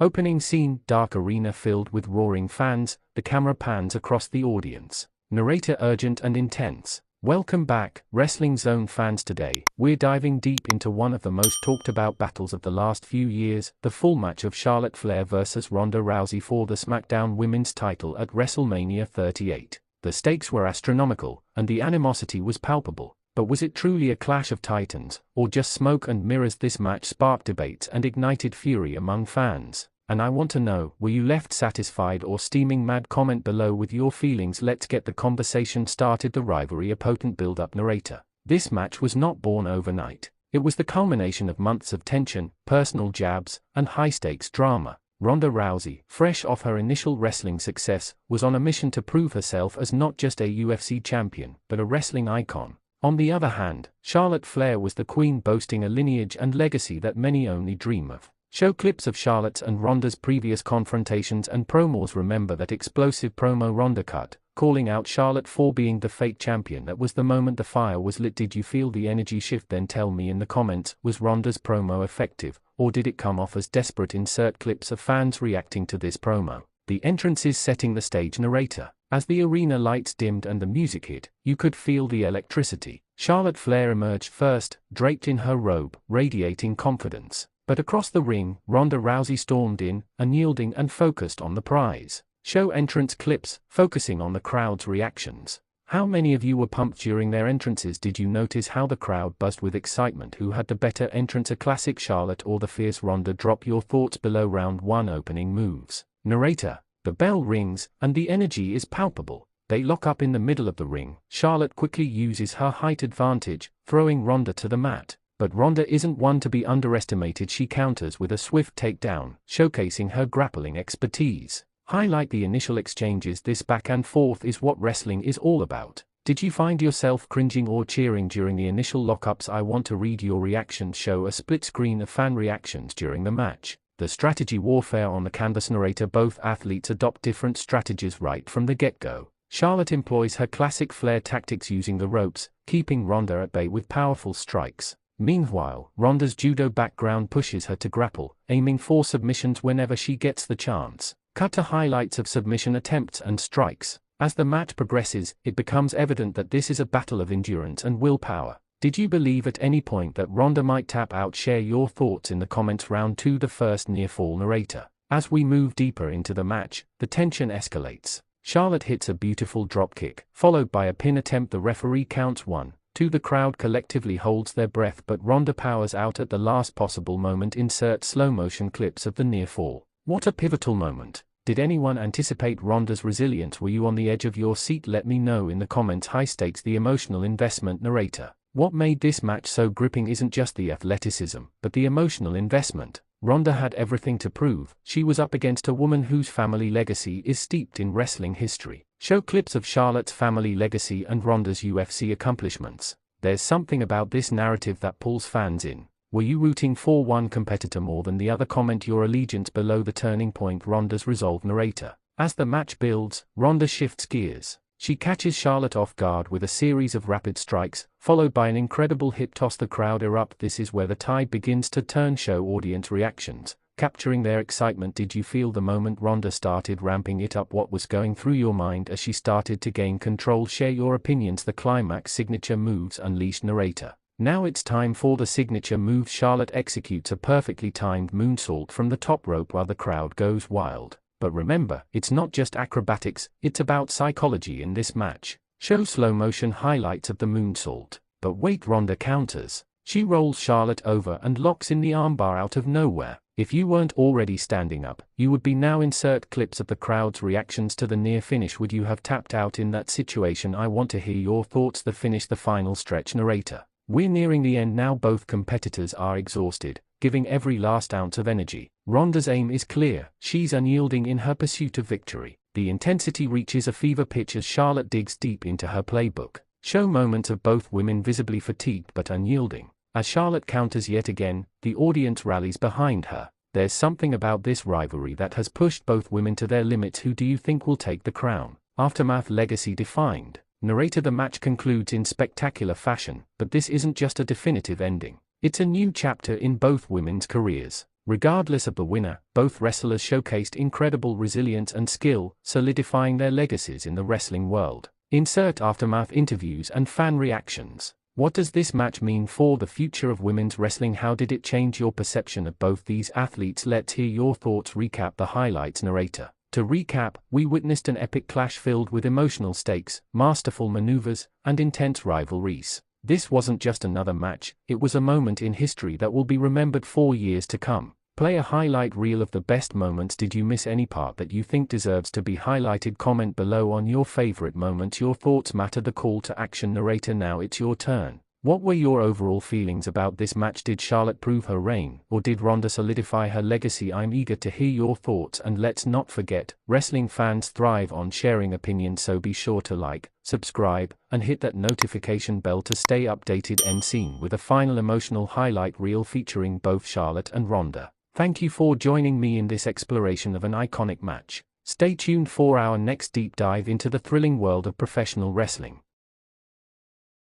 Opening scene, dark arena filled with roaring fans, the camera pans across the audience. Narrator urgent and intense. Welcome back, Wrestling Zone fans. Today, we're diving deep into one of the most talked about battles of the last few years, the full match of Charlotte Flair vs Ronda Rousey for the SmackDown Women's title at WrestleMania 38. The stakes were astronomical, and the animosity was palpable. But was it truly a clash of titans, or just smoke and mirrors? This match sparked debates and ignited fury among fans. And I want to know, were you left satisfied or steaming mad? Comment below with your feelings. Let's get the conversation started. The rivalry, a potent build-up. Narrator. This match was not born overnight. It was the culmination of months of tension, personal jabs, and high-stakes drama. Ronda Rousey, fresh off her initial wrestling success, was on a mission to prove herself as not just a UFC champion, but a wrestling icon. On the other hand, Charlotte Flair was the queen, boasting a lineage and legacy that many only dream of. Show clips of Charlotte's and Ronda's previous confrontations and promos. Remember that explosive promo Ronda cut, calling out Charlotte for being the fake champion. That was the moment the fire was lit. Did you feel the energy shift? Then tell me in the comments, was Ronda's promo effective, or did it come off as desperate? Insert clips of fans reacting to this promo. The entrances setting the stage. Narrator. As the arena lights dimmed and the music hit, you could feel the electricity. Charlotte Flair emerged first, draped in her robe, radiating confidence. But across the ring, Ronda Rousey stormed in, unyielding and focused on the prize. Show entrance clips, focusing on the crowd's reactions. How many of you were pumped during their entrances? Did you notice how the crowd buzzed with excitement? Who had the better entrance, a classic Charlotte or the fierce Ronda? Drop your thoughts below. Round 1, opening moves. Narrator. The bell rings, and the energy is palpable. They lock up in the middle of the ring. Charlotte quickly uses her height advantage, throwing Ronda to the mat. But Ronda isn't one to be underestimated. She counters with a swift takedown, showcasing her grappling expertise. Highlight the initial exchanges. This back and forth is what wrestling is all about. Did you find yourself cringing or cheering during the initial lockups? I want to read your reactions. Show a split screen of fan reactions during the match. The strategy warfare on the canvas. Narrator. Both athletes adopt different strategies right from the get-go. Charlotte employs her classic Flair tactics, using the ropes, keeping Ronda at bay with powerful strikes. Meanwhile, Ronda's judo background pushes her to grapple, aiming for submissions whenever she gets the chance. Cut to highlights of submission attempts and strikes. As the match progresses, it becomes evident that this is a battle of endurance and willpower. Did you believe at any point that Ronda might tap out? Share your thoughts in the comments. Round 2, the first near fall. Narrator. As we move deeper into the match, the tension escalates. Charlotte hits a beautiful dropkick, followed by a pin attempt. The referee counts 1, 2. The crowd collectively holds their breath, but Ronda powers out at the last possible moment. Insert slow motion clips of the near fall. What a pivotal moment. Did anyone anticipate Ronda's resilience? Were you on the edge of your seat? Let me know in the comments. High stakes, the emotional investment. Narrator. What made this match so gripping isn't just the athleticism, but the emotional investment. Ronda had everything to prove. She was up against a woman whose family legacy is steeped in wrestling history. Show clips of Charlotte's family legacy and Ronda's UFC accomplishments. There's something about this narrative that pulls fans in. Were you rooting for one competitor more than the other? Comment your allegiance below. The turning point, Ronda's resolve. Narrator. As the match builds, Ronda shifts gears. She catches Charlotte off guard with a series of rapid strikes, followed by an incredible hip toss. The crowd erupt. This is where the tide begins to turn. Show audience reactions, capturing their excitement. Did you feel the moment Ronda started ramping it up? What was going through your mind as she started to gain control? Share your opinions. The climax, signature moves unleashed. Narrator. Now it's time for the signature moves. Charlotte executes a perfectly timed moonsault from the top rope while the crowd goes wild. But remember, it's not just acrobatics, it's about psychology in this match. Show slow motion highlights of the moonsault. But wait, Ronda counters. She rolls Charlotte over and locks in the armbar out of nowhere. If you weren't already standing up, you would be now. Insert clips of the crowd's reactions to the near finish. Would you have tapped out in that situation? I want to hear your thoughts. The finish, the final stretch. Narrator. We're nearing the end now. Both competitors are exhausted, giving every last ounce of energy. Ronda's aim is clear. She's unyielding in her pursuit of victory. The intensity reaches a fever pitch as Charlotte digs deep into her playbook. Show moments of both women visibly fatigued but unyielding. As Charlotte counters yet again, the audience rallies behind her. There's something about this rivalry that has pushed both women to their limits. Who do you think will take the crown? Aftermath, legacy defined. Narrator. The match concludes in spectacular fashion, but this isn't just a definitive ending. It's a new chapter in both women's careers. Regardless of the winner, both wrestlers showcased incredible resilience and skill, solidifying their legacies in the wrestling world. Insert aftermath interviews and fan reactions. What does this match mean for the future of women's wrestling? How did it change your perception of both these athletes? Let's hear your thoughts. Recap the highlights. Narrator. To recap, we witnessed an epic clash filled with emotional stakes, masterful maneuvers, and intense rivalries. This wasn't just another match, it was a moment in history that will be remembered for years to come. Play a highlight reel of the best moments. Did you miss any part that you think deserves to be highlighted? Comment below on your favorite moments. Your thoughts matter. The call to action. Narrator. Now it's your turn. What were your overall feelings about this match? Did Charlotte prove her reign, or did Ronda solidify her legacy? I'm eager to hear your thoughts, and let's not forget, wrestling fans thrive on sharing opinions, so be sure to like, subscribe, and hit that notification bell to stay updated. End scene with a final emotional highlight reel featuring both Charlotte and Ronda. Thank you for joining me in this exploration of an iconic match. Stay tuned for our next deep dive into the thrilling world of professional wrestling.